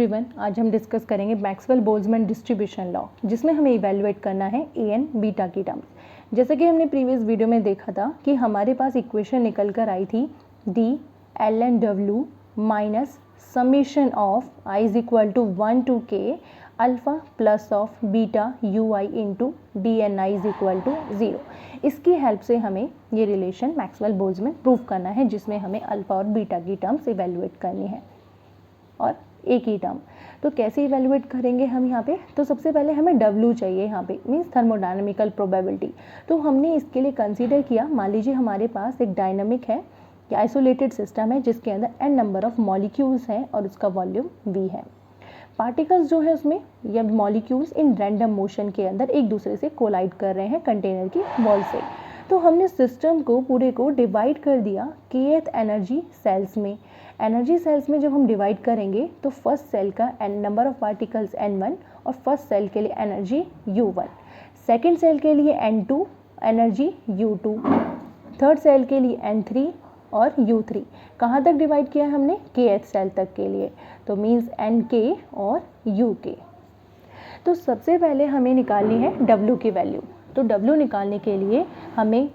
Everyone, आज हम discuss करेंगे मैक्सवेल बोल्ट्जमैन डिस्ट्रीब्यूशन लॉ, जिसमें हमें इवैल्यूएट करना है ए एन बीटा की टर्म्स। जैसे कि हमने प्रीवियस वीडियो में देखा था कि हमारे पास इक्वेशन निकल कर आई थी D L N W minus summation of I is equal to 1 to k alpha plus of beta you I into D N I is equal to 0। इसकी हेल्प से हमें ये रिलेशन मैक्सवेल बोल्ट्जमैन प्रूव करना है, जिसमें हमें alpha और beta की टर्म्स इवैल्यूएट करनी है और एक ही टर्म। तो कैसे इवैल्यूएट करेंगे हम यहाँ पे? तो सबसे पहले हमें W चाहिए यहाँ पे, मीन्स थर्मोडायनेमिकल प्रोबेबिलिटी। तो हमने इसके लिए कंसीडर किया, मान लीजिए हमारे पास एक डायनामिक है या आइसोलेटेड सिस्टम है जिसके अंदर n नंबर ऑफ मॉलिक्यूल्स हैं और उसका वॉल्यूम V है। पार्टिकल्स जो है उसमें या मॉलिक्यूल्स इन रैंडम मोशन के अंदर एक दूसरे से कोलाइड कर रहे हैं कंटेनर की वॉल से। तो हमने सिस्टम को पूरे को डिवाइड कर दिया kth एनर्जी सेल्स में। एनर्जी सेल्स में जब हम डिवाइड करेंगे तो फर्स्ट सेल का नंबर ऑफ पार्टिकल्स n1 और फर्स्ट सेल के लिए एनर्जी u1, सेकंड सेल के लिए n2 energy u2, third cell के लिए n3 और u3। कहाँ तक डिवाइड किया है हमने? kth सेल तक के लिए, तो मीन्स nk और uk। तो सबसे पहले हमें निकालनी है w की वैल्यू। तो w निकालने के लिए हमें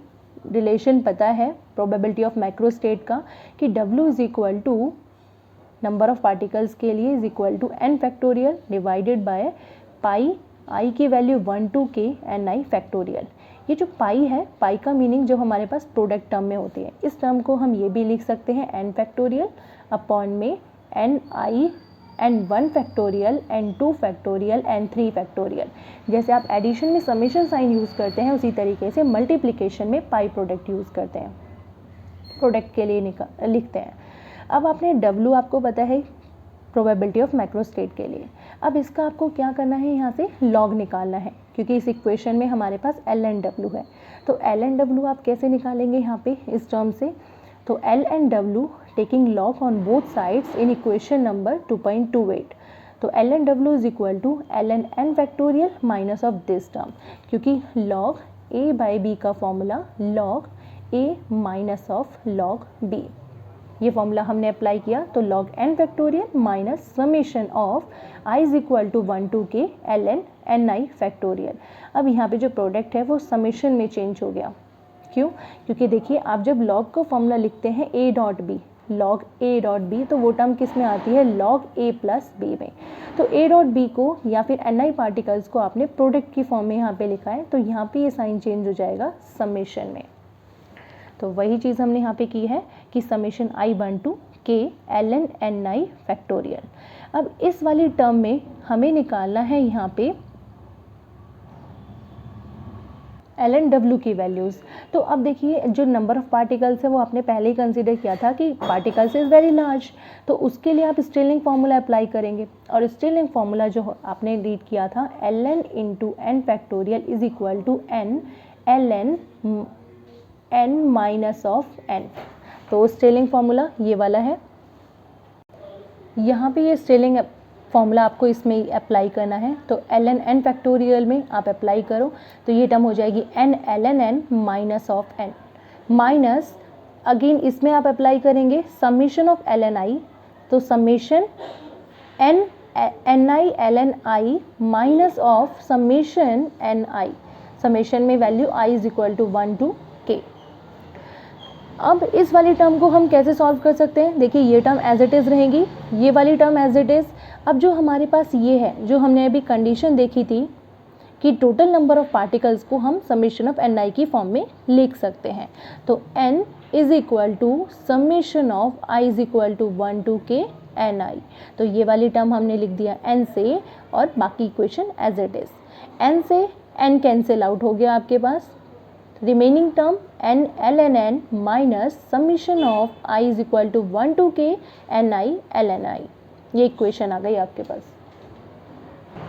रिलेशन पता है प्रोबेबिलिटी ऑफ मैक्रोस्टेट का कि w is equal to number of particles के लिए is equal to n factorial divided by pi i की value 1 to k n i factorial. ये जो पाई है, पाई का मीनिंग जो हमारे पास प्रोडक्ट टर्म में होती है, इस टर्म को हम ये भी लिख सकते हैं n फैक्टोरियल अपॉन में n i n1 factorial n2 factorial n3 factorial. जैसे आप एडिशन में समेशन साइन यूज़ करते हैं, उसी तरीके से मल्टीप्लिकेशन में पाई प्रोडक्ट यूज़ करते हैं, प्रोडक्ट के लिए लिखते हैं। अब आपने W आपको पता है प्रोबेबिलिटी ऑफ मैक्रोस्टेट के लिए। अब इसका आपको क्या करना है, यहाँ से लॉग निकालना है, क्योंकि इस इक्वेशन में हमारे पास एल एन डब्ल्यू है। तो एल एन डब्ल्यू आप कैसे निकालेंगे यहाँ पे इस टर्म से? तो L N W taking log on both sides in equation number 2.28। तो L N W is equal to L N N factorial minus of this term, क्योंकि लॉग ए बाई बी का formula log A minus of log B, ये formula हमने apply किया। तो log N factorial minus summation of I is equal to 1 to k L N N I factorial. अब यहाँ पे जो प्रोडक्ट है वो समेशन में चेंज हो गया। क्यों? क्योंकि देखिए आप जब लॉग का फॉर्मूला लिखते हैं a dot B, log a dot B, तो वो टर्म किस में आती है? लॉग a प्लस बी में। तो a डॉट बी को या फिर एन आई पार्टिकल्स को आपने प्रोडक्ट की फॉर्म में यहाँ पे लिखा है, तो यहाँ पे ये साइन चेंज हो जाएगा समेशन में। तो वही चीज़ हमने यहाँ पे की है कि summation I 1 to k L N N I factorial. अब इस वाली टर्म में हमें निकालना है यहाँ पे एल एन डब्ल्यू की वैल्यूज़। तो अब देखिए जो नंबर ऑफ पार्टिकल्स है वो आपने पहले ही कंसीडर किया था कि पार्टिकल्स इज़ वेरी लार्ज, तो उसके लिए आप स्टिलिंग फार्मूला अप्लाई करेंगे। और स्टिलिंग फार्मूला जो आपने रीड किया था L N into N factorial is equal to N L N n minus of n। तो स्टेलिंग फार्मूला ये वाला है, यहाँ पे ये स्टेलिंग फार्मूला आपको इसमें अप्लाई करना है। तो एल एन एन फैक्टोरियल में आप अप्लाई करो तो ये टर्म हो जाएगी n l N n minus of n, minus again इसमें आप अप्लाई करेंगे समेशन ऑफ एल एन आई, तो summation n n i l N i minus of summation n i, summation में value i is equal to 1 to k। अब इस वाली term को हम कैसे सॉल्व कर सकते हैं? देखिए ये टर्म एज इट इज़ रहेंगी, ये वाली टर्म एज इट इज़। अब जो हमारे पास ये है, जो हमने अभी कंडीशन देखी थी कि टोटल नंबर ऑफ पार्टिकल्स को हम समेशन ऑफ एन आई की फॉर्म में लिख सकते हैं। तो n is equal to summation of I is equal to 1 to k n आई। तो ये वाली टर्म हमने लिख दिया n से, और बाकी equation as it is. n से n कैंसिल आउट हो गया आपके पास, remaining term n l N n minus summation of i is equal to 1 to k n i l N आई। ये इक्वेशन आ गई आपके पास।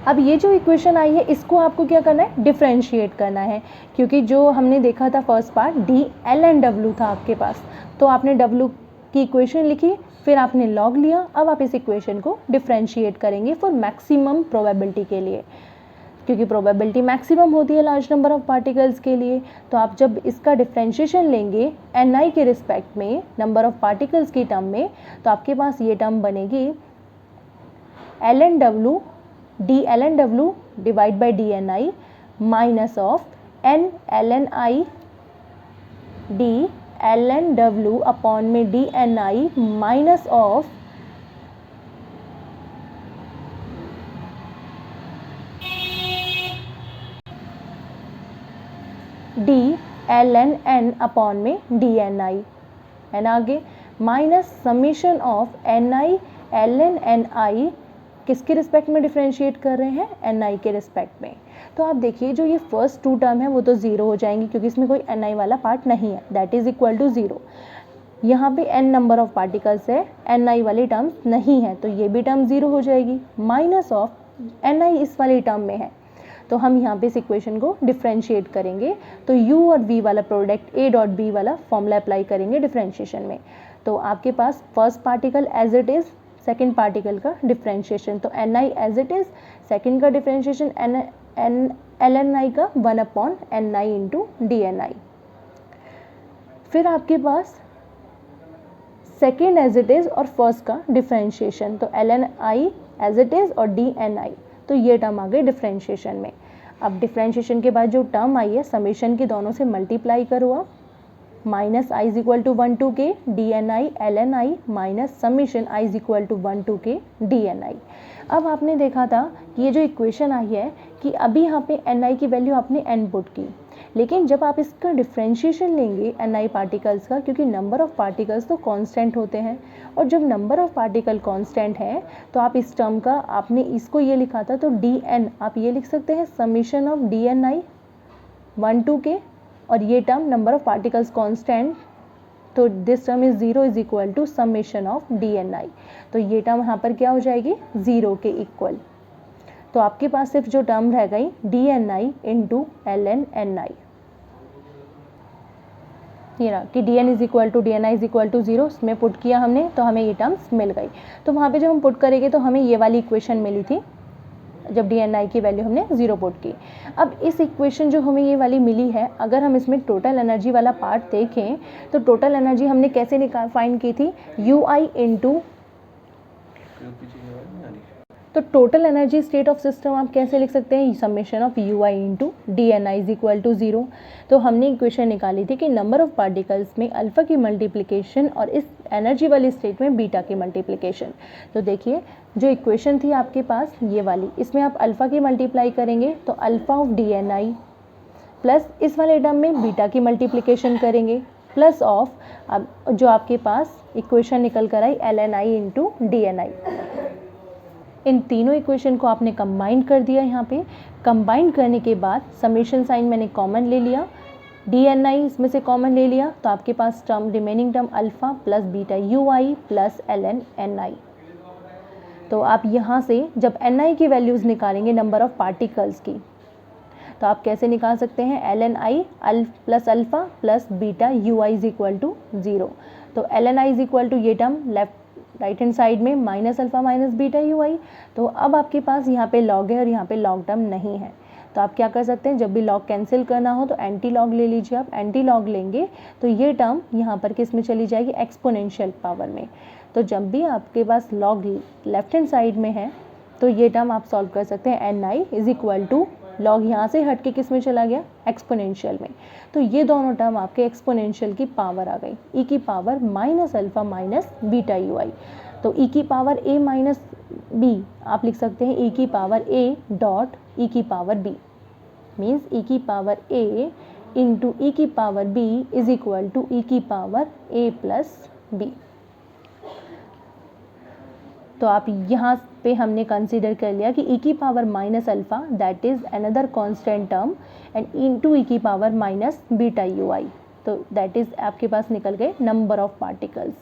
अब ये जो इक्वेशन आई है इसको आपको क्या करना है? डिफरेंशिएट करना है, क्योंकि जो हमने देखा था first part D L N W था आपके पास, तो आपने w की इक्वेशन लिखी, फिर आपने लॉग लिया। अब आप इस इक्वेशन को डिफरेंशिएट करेंगे फॉर मैक्सिमम प्रोबेबिलिटी के लिए, क्योंकि प्रोबेबिलिटी मैक्सिमम होती है लार्ज नंबर ऑफ पार्टिकल्स के लिए। तो आप जब इसका डिफरेंशिएशन लेंगे एन आई के रिस्पेक्ट में नंबर ऑफ पार्टिकल्स की टर्म में, तो आपके पास ये टर्म बनेगी ln w divide by dni minus of n ln i d ln w upon में dni minus of d ln n upon में dni एन आगे minus summation of ni ln ni किसके respect में differentiate कर रहे हैं ni के respect में। तो आप देखिए जो ये फर्स्ट टू टर्म है वो तो ज़ीरो हो जाएंगी क्योंकि इसमें कोई ni वाला पार्ट नहीं है, that is equal to zero. यहाँ पे n नंबर ऑफ पार्टिकल्स है, ni वाली टर्म्स नहीं है तो ये भी टर्म ज़ीरो हो जाएगी, माइनस ऑफ ni इस वाली टर्म में है। तो हम यहाँ पे इस इक्वेशन को डिफ्रेंशिएट करेंगे तो u और v वाला प्रोडक्ट a डॉट b वाला फॉर्मूला अप्लाई करेंगे डिफ्रेंशिएशन में। तो आपके पास first particle as it is, second particle का डिफ्रेंशिएशन, तो ni as it is, second का डिफ्रेंशिएशन ln i का 1 अपॉन ni इंटू dni। फिर आपके पास सेकेंड एज इट इज़ और फर्स्ट का डिफ्रेंशिएशन, तो ln i as it is और dni, तो ये टर्म आ गई डिफ्रेंशिएशन में। अब डिफ्रेंशिएशन के बाद जो टर्म आई है समेशन के दोनों से मल्टीप्लाई करो आप, minus i is equal to 1 to के d N i l N i minus summation i is equal to 1 to के डी एन आई। अब आपने देखा था कि ये जो इक्वेशन आई है कि अभी यहाँ पे एन आई की वैल्यू आपने एन पुट की, लेकिन जब आप इसका डिफ्रेंशिएशन लेंगे एन आई पार्टिकल्स का, क्योंकि नंबर ऑफ पार्टिकल्स तो कांस्टेंट होते हैं और जब नंबर ऑफ पार्टिकल कांस्टेंट है तो आप इस टर्म का, आपने इसको ये लिखा था तो डी एन आप ये लिख सकते हैं summation of D N i 1 to k, और ये term number of particles constant, तो this term is 0 is equal to summation of D N आई, तो ये टर्म यहाँ पर क्या हो जाएगी 0 के इक्वल। तो आपके पास सिर्फ जो टर्म रह गई डी एन आई इंटू एल एन एन आई, ये रहा कि D N is equal to D N I is equal to 0, उसमें पुट किया हमने तो हमें ये टर्म्स मिल गई। तो वहाँ पे जब हम पुट करेंगे तो हमें ये वाली इक्वेशन मिली थी जब डी एन आई की वैल्यू हमने 0 पुट की। अब इस इक्वेशन जो हमें ये वाली मिली है, अगर हम इसमें टोटल एनर्जी वाला पार्ट देखें तो टोटल एनर्जी हमने कैसे फाइंड की थी, यू आई इंटू, तो total energy state of system आप कैसे लिख सकते हैं, summation of U I into D N I is equal to 0। तो हमने इक्वेशन निकाली थी कि नंबर ऑफ पार्टिकल्स में अल्फा की मल्टीप्लिकेशन और इस एनर्जी वाली स्टेट में बीटा की मल्टीप्लिकेशन। तो देखिए जो इक्वेशन थी आपके पास ये वाली, इसमें आप अल्फा की मल्टीप्लाई करेंगे तो alpha of D N I plus इस वाले टर्म में बीटा की मल्टीप्लिकेशन करेंगे प्लस ऑफ, अब जो आपके पास इक्वेशन निकल कर आई l N I into D N i. इन तीनों इक्वेशन को आपने कंबाइन कर दिया, यहाँ पे कंबाइन करने के बाद समेशन साइन मैंने कॉमन ले लिया, डी एन आई इसमें से कॉमन ले लिया, तो आपके पास term remaining term alpha plus beta you i plus L N N आई। तो आप यहाँ से जब एन आई की वैल्यूज़ निकालेंगे नंबर ऑफ पार्टिकल्स की, तो आप कैसे निकाल सकते हैं, l N I plus alpha plus beta you I is equal to 0। तो L N I is equal to ये term left right hand side में minus alpha minus beta you i. तो अब आपके पास यहाँ पे लॉग है और यहाँ पे लॉग टर्म नहीं है, तो आप क्या कर सकते हैं, जब भी लॉग कैंसिल करना हो तो एंटी लॉग ले लीजिए। आप एंटी लॉग लेंगे तो ये टर्म यहाँ पर किस में चली जाएगी, एक्सपोनेंशियल पावर में। तो जब भी आपके पास लॉग लेफ्ट हैंड साइड में है तो ये टर्म आप सॉल्व कर सकते हैं, N I is equal to log यहाँ से हट के किस में चला गया, एक्सपोनेंशियल में। तो ये दोनों टर्म आपके एक्सपोनेंशियल की पावर आ गई, ई की power minus alpha minus beta you i. तो ई की पावर ए माइनस बी आप लिख सकते हैं ई की पावर ए डॉट ई की पावर बी, मीन्स ई की पावर ए इंटू ई की power b is equal to ई की पावर ए प्लस बी। तो आप यहाँ पे हमने कंसीडर कर लिया कि ई की power minus alpha that is another constant term and into e की power minus beta you i, तो दैट इज आपके पास निकल गए number of particles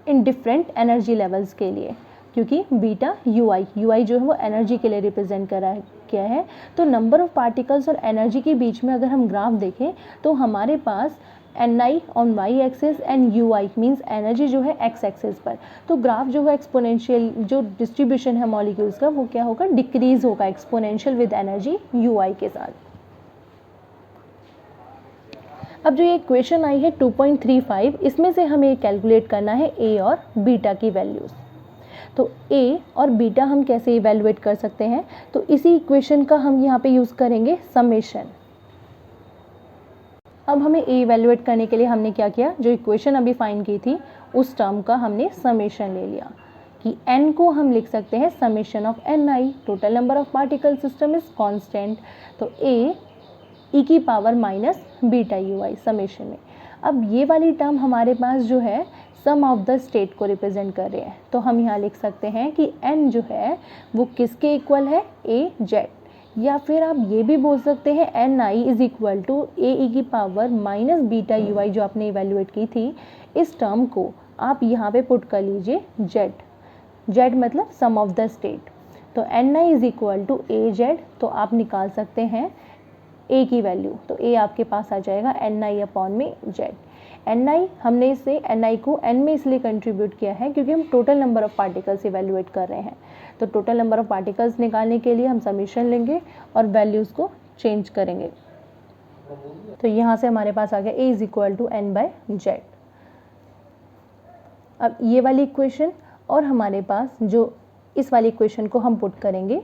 in different energy levels के लिए, क्योंकि बीटा यू आई जो है वो एनर्जी के लिए रिप्रेजेंट करा क्या है। तो नंबर ऑफ पार्टिकल्स और एनर्जी के बीच में अगर हम ग्राफ देखें तो हमारे पास n i on y axis and u i means energy जो है एक्स एक्सिस पर। तो ग्राफ जो है एक्सपोनेंशियल जो डिस्ट्रीब्यूशन है मॉलिक्यूल्स का वो क्या होगा, डिक्रीज होगा एक्सपोनेंशियल विद एनर्जी यू आई के साथ। अब जो ये इक्वेशन आई है 2.35, इसमें से हमें कैलकुलेट करना है ए और बीटा की वैल्यूज़। तो ए और बीटा हम कैसे इवेलुएट कर सकते हैं, तो इसी इक्वेशन का हम यहाँ पे यूज़ करेंगे समेशन। अब हमें ए इवेलुएट करने के लिए हमने क्या किया, जो इक्वेशन अभी फाइंड की थी उस टर्म का हमने समेशन ले लिया कि n को हम लिख सकते हैं summation of ni, total number of particle system is constant, तो a e की power minus beta ui summation में। अब ये वाली टर्म हमारे पास जो है सम ऑफ द स्टेट को रिप्रेजेंट कर रहे हैं, तो हम यहाँ लिख सकते हैं कि n जो है वो किसके इक्वल है, a z, या फिर आप ये भी बोल सकते हैं N I is equal to a e की power minus beta you i जो आपने इवेल्युएट की थी। इस टर्म को आप यहाँ पे पुट कर लीजिए जेड, जेड मतलब सम ऑफ द स्टेट, तो N I is equal to A Z, तो आप निकाल सकते हैं ए की वैल्यू, तो ए आपके पास आ जाएगा एन आई अपॉन में जेड। एन आई हमने इसे एन आई को एन में इसलिए कंट्रीब्यूट किया है क्योंकि हम total number of particles evaluate कर रहे हैं, तो टोटल नंबर ऑफ पार्टिकल्स निकालने के लिए हम समीशन लेंगे और वैल्यूज़ को चेंज करेंगे। तो यहाँ से हमारे पास आ गया a is equal to n by z. अब ये वाली इक्वेशन और हमारे पास जो इस वाली इक्वेशन को हम पुट करेंगे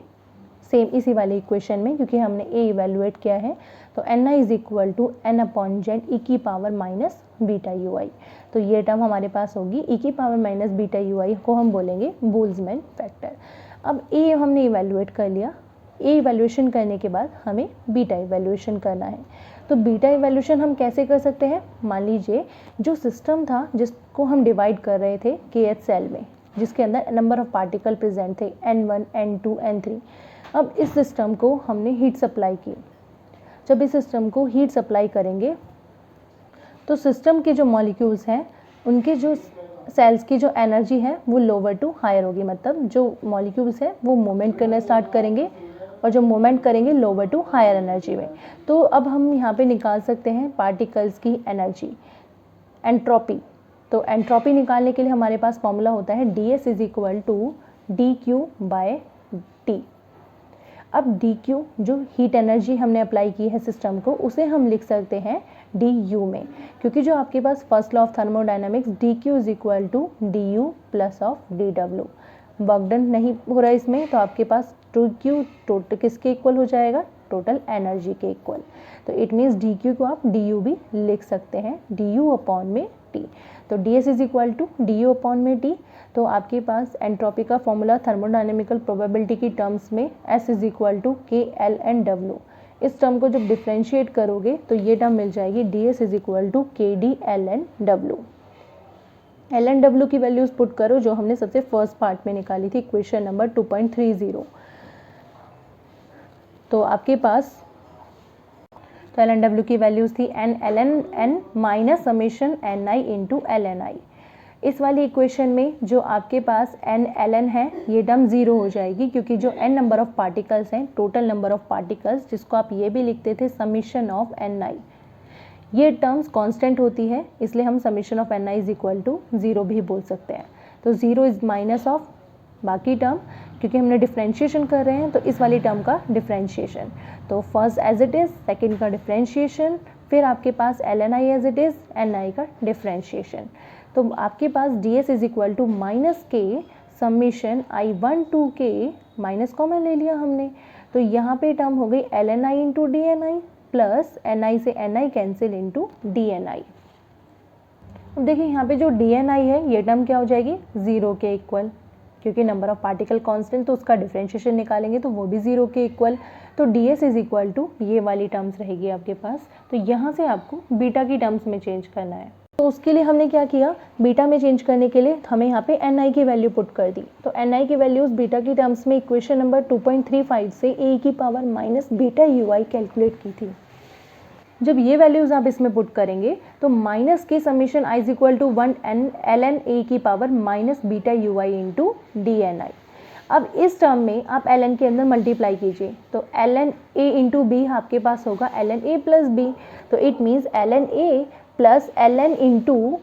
सेम इसी वाली इक्वेशन में, क्योंकि हमने ए इवेल्युएट किया है, तो N I is equal to n upon z e की power minus beta you i. तो ये टर्म हमारे पास होगी ई की power minus beta you i को हम बोलेंगे बोल्ट्जमैन फैक्टर। अब ए हमने इवेल्युएट कर लिया, ए इवेल्युएशन करने के बाद हमें बीटा इवेल्युएशन करना है। तो बीटा इवेल्युएशन हम कैसे कर सकते हैं, मान लीजिए जो सिस्टम था जिसको हम डिवाइड कर रहे थे के एच सेल में, जिसके अंदर नंबर ऑफ पार्टिकल प्रेजेंट थे N1 N2 N3। अब इस सिस्टम को हमने हीट सप्लाई की, जब इस सिस्टम को हीट सप्लाई करेंगे तो सिस्टम के जो मॉलिक्यूल्स हैं उनके जो सेल्स की जो एनर्जी है वो लोअर टू हायर होगी, मतलब जो मॉलिक्यूल्स हैं वो मूवमेंट करना स्टार्ट करेंगे और जो मूवमेंट करेंगे लोअर टू हायर एनर्जी में। तो अब हम यहाँ पे निकाल सकते हैं पार्टिकल्स की एनर्जी, एंट्रोपी। तो एंट्रोपी निकालने के लिए हमारे पास फॉर्मूला होता है ds is equal to D Q by T. अब डी क्यू जो हीट एनर्जी हमने अप्लाई की है सिस्टम को, उसे हम लिख सकते हैं डी यू में, क्योंकि जो आपके पास first law of thermodynamics d q is equal to D u plus of d डब्ल्यू, वर्क डन नहीं हो रहा इसमें, तो आपके पास टू क्यू टोटल किसके इक्वल हो जाएगा, टोटल एनर्जी के इक्वल। तो इट मीन्स डी क्यू को आप डी यू भी लिख सकते हैं, डी यू अपॉन में टी। तो D S is equal to D u upon में टी। तो आपके पास एंट्रोपी का फॉर्मूला थर्मोडायनेमिकल प्रोबेबिलिटी की टर्म्स में S is equal to K L N W. इस टर्म को जब डिफ्रेंशिएट करोगे तो ये टर्म मिल जाएगी D S is equal to के D L N W. L N W की वैल्यूज पुट करो जो हमने सबसे फर्स्ट पार्ट में निकाली थी क्वेश्चन नंबर 2.30। तो आपके पास तो एल एन डब्ल्यू की वैल्यूज थी n L N n minus summation n I into L N i. इस वाली इक्वेशन में जो आपके पास एन एल एन है ये टर्म ज़ीरो हो जाएगी, क्योंकि जो एन नंबर ऑफ पार्टिकल्स हैं, टोटल नंबर ऑफ पार्टिकल्स, जिसको आप ये भी लिखते थे समेशन ऑफ एन आई, ये टर्म्स कांस्टेंट होती है, इसलिए हम summation of N I is equal to zero भी बोल सकते हैं। तो ज़ीरो इज माइनस ऑफ बाकी टर्म, क्योंकि हमने डिफ्रेंशिएशन कर रहे हैं तो इस वाली टर्म का डिफ्रेंशिएशन, तो first as it is, second का डिफ्रेंशिएशन, फिर आपके पास L N I as it is, N I का डिफ्रेंशिएशन। तो आपके पास D S is equal to minus K summation I one to K, minus common ले लिया हमने, तो यहाँ पे टर्म हो गई L N I into D N I plus N I से N I cancel into D N आई। अब देखिए यहाँ पे जो डी एन आई है ये टर्म क्या हो जाएगी, ज़ीरो के इक्वल, क्योंकि नंबर ऑफ पार्टिकल कांस्टेंट, तो उसका डिफरेंशिएशन निकालेंगे तो वो भी ज़ीरो के इक्वल। तो D S is equal to ये वाली टर्म्स रहेगी आपके पास। तो यहाँ से आपको बीटा की टर्म्स में चेंज करना है, तो उसके लिए हमने क्या किया, बीटा में चेंज करने के लिए हमें यहाँ पे एन आई की वैल्यू पुट कर दी। तो एन आई की वैल्यूज बीटा की टर्म्स में इक्वेशन नंबर 2.35 से ए की power minus beta you I calculate की थी। जब ये वैल्यूज आप इसमें पुट करेंगे तो minus K summation I is equal to 1 N L N A की power minus beta you I into D N आई। अब इस टर्म में आप एल एन के अंदर मल्टीप्लाई कीजिए, तो L N A into B आपके पास होगा L N A plus B, तो it means L N A plus L N into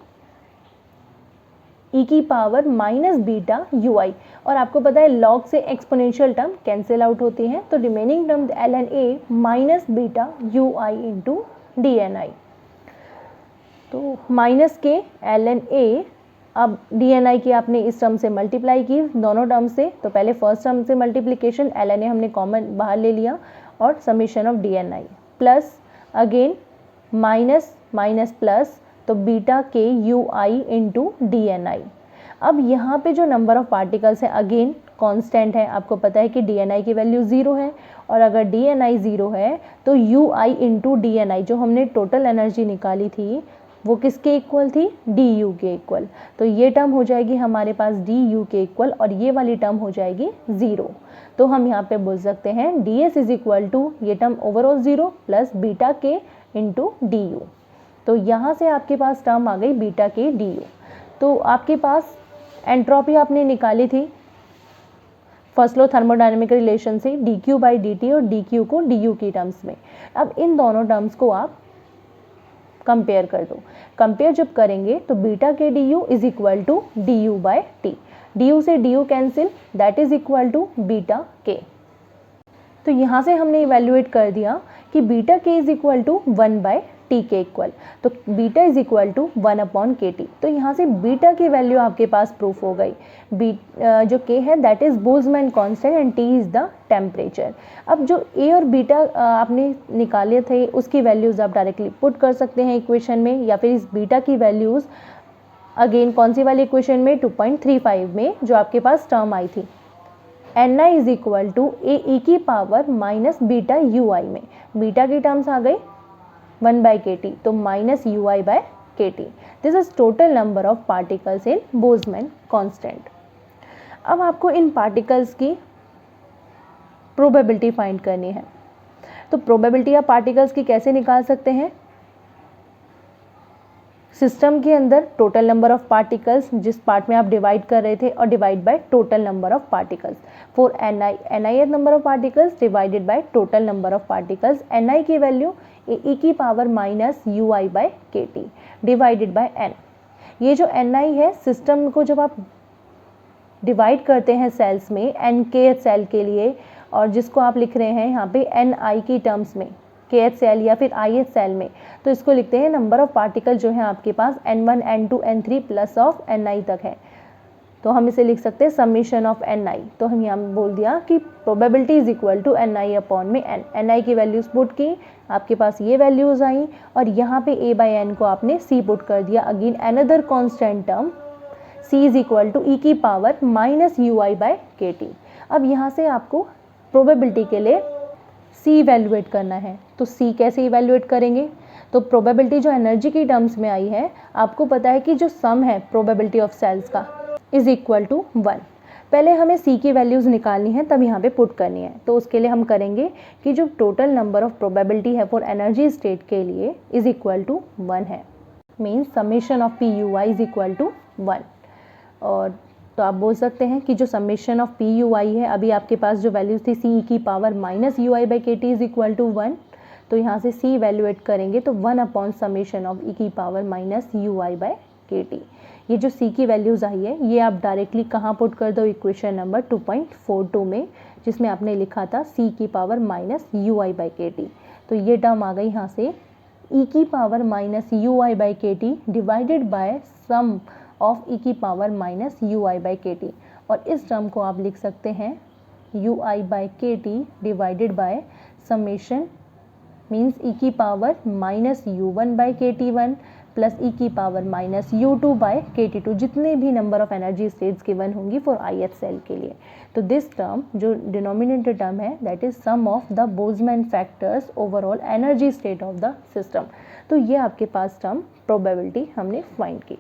ई की power minus beta you I. और आपको पता है लॉग से एक्सपोनेंशियल टर्म कैंसिल आउट होती हैं, तो remaining term L N A minus beta you I into D N आई। तो माइनस के एल एन ए अब डी की आपने इस टर्म से मल्टीप्लाई की दोनों टर्म से, तो पहले फर्स्ट टर्म से मल्टीप्लिकेशन, ln हमने कॉमन बाहर ले लिया और summation of D plus again minus minus plus, तो बीटा के यू आई इंटू डी अब यहाँ पे जो नंबर ऑफ पार्टिकल्स है अगेन कांस्टेंट है, आपको पता है कि डी की वैल्यू 0 है, और अगर डी 0 है तो यू आई इंटू डी जो हमने टोटल एनर्जी निकाली थी वो किसके इक्वल थी, डी यू के इक्वल। तो ये टर्म हो जाएगी हमारे पास डी यू के इक्वल और ये वाली टर्म हो जाएगी 0। तो हम यहाँ पे बोल सकते हैं D S is equal to ये टर्म ओवरऑल 0 प्लस बीटा के इंटू डी यू। तो यहाँ से आपके पास टर्म आ गई बीटा के डी यू। तो आपके पास एंट्रोपी आपने निकाली थी फर्स्ट लॉ थर्मोडायनेमिक रिलेशन से, D Q by D T और डी क्यू को डी यू की टर्म्स में। अब इन दोनों टर्म्स को आप कंपेयर कर दो। कंपेयर जब करेंगे तो beta K D U is equal to D U by T, D U से D U cancel, that is equal to beta K. तो यहाँ से हमने इवेल्युएट कर दिया कि beta K is equal to 1 by T के इक्वल, तो beta is equal to 1 upon K T. तो यहाँ से बीटा की वैल्यू आपके पास प्रूफ हो गई। जो के है that is Boltzmann constant and T is the temperature. अब जो ए और बीटा आपने निकाले थे उसकी वैल्यूज आप डायरेक्टली पुट कर सकते हैं इक्वेशन में, या फिर इस बीटा की वैल्यूज अगेन कौन सी वाली इक्वेशन में, 2.35 में जो आपके पास टर्म आई थी N I is equal to A की power minus beta you I में, बीटा की टर्म्स आ गई 1 by kt, तो minus U I by K T. This is total number of particles in Boltzmann constant. अब आपको इन particles की probability find करनी है। तो प्रोबेबिलिटी ऑफ पार्टिकल्स की कैसे निकाल सकते हैं, सिस्टम के अंदर टोटल नंबर ऑफ पार्टिकल्स जिस पार्ट में आप डिवाइड कर रहे थे और divide by total number of particles for N number of particles divided by total number of particles. N की वैल्यू ए की power minus U I by K T divided by N. ये जो N आई है system को जब आप divide करते हैं सेल्स में एन के सेल के लिए, और जिसको आप लिख रहे हैं यहाँ पे एन आई की टर्म्स में के एच सेल या फिर आई एच सेल में, तो इसको लिखते हैं नंबर ऑफ पार्टिकल जो है आपके पास N1 N2 N3 plus of Ni तक है। तो हम इसे लिख सकते हैं समीशन ऑफ Ni। तो हम यहाँ बोल दिया कि probability is equal to Ni upon में N। Ni की वैल्यूज पुट की, आपके पास ये वैल्यूज आई और यहाँ पे A बाई N को आपने C पुट कर दिया। Again another constant term C is equal to ई की power minus U I by K T. अब यहाँ से आपको प्रोबेबिलिटी के लिए C इवेल्युएट करना है। तो C कैसे इवेल्युएट करेंगे, तो प्रोबेबिलिटी जो एनर्जी की टर्म्स में आई है, आपको पता है कि जो सम है प्रोबेबिलिटी ऑफ सेल्स का इज इक्वल टू 1। पहले हमें C की वैल्यूज़ निकालनी है तब यहाँ पे पुट करनी है। तो उसके लिए हम करेंगे कि जो टोटल नंबर ऑफ प्रोबेबिलिटी है फॉर एनर्जी स्टेट के लिए इज इक्वल टू 1 है, means summation of P U I is equal to 1। और तो आप बोल सकते हैं कि जो summation of P U I है, अभी आपके पास जो वैल्यूज थी सी की power minus U I by K T is equal to 1, तो यहाँ से सी वैल्यूएट करेंगे तो 1 अपॉन समेशन ऑफ ई की power minus U I by K T. ये जो सी की वैल्यूज़ आई है ये आप डायरेक्टली कहाँ पुट कर दो, इक्वेशन नंबर 2.42 में, जिसमें आपने लिखा था सी की power minus U I by K T. तो ये टर्म आ गई यहाँ से ई की power minus U I by K T divided by sum of E की power minus U I by K T. और इस टर्म को आप लिख सकते हैं U I by K T divided by summation means E की power minus U one by K T one plus E की power minus U two by K T two, जितने भी number of energy states given होंगी for ith cell के लिए। तो this term जो denominator term है that is sum of the Boltzmann factors overall energy state of the system. तो ये आपके पास टर्म प्रोबेबिलिटी हमने फाइंड की।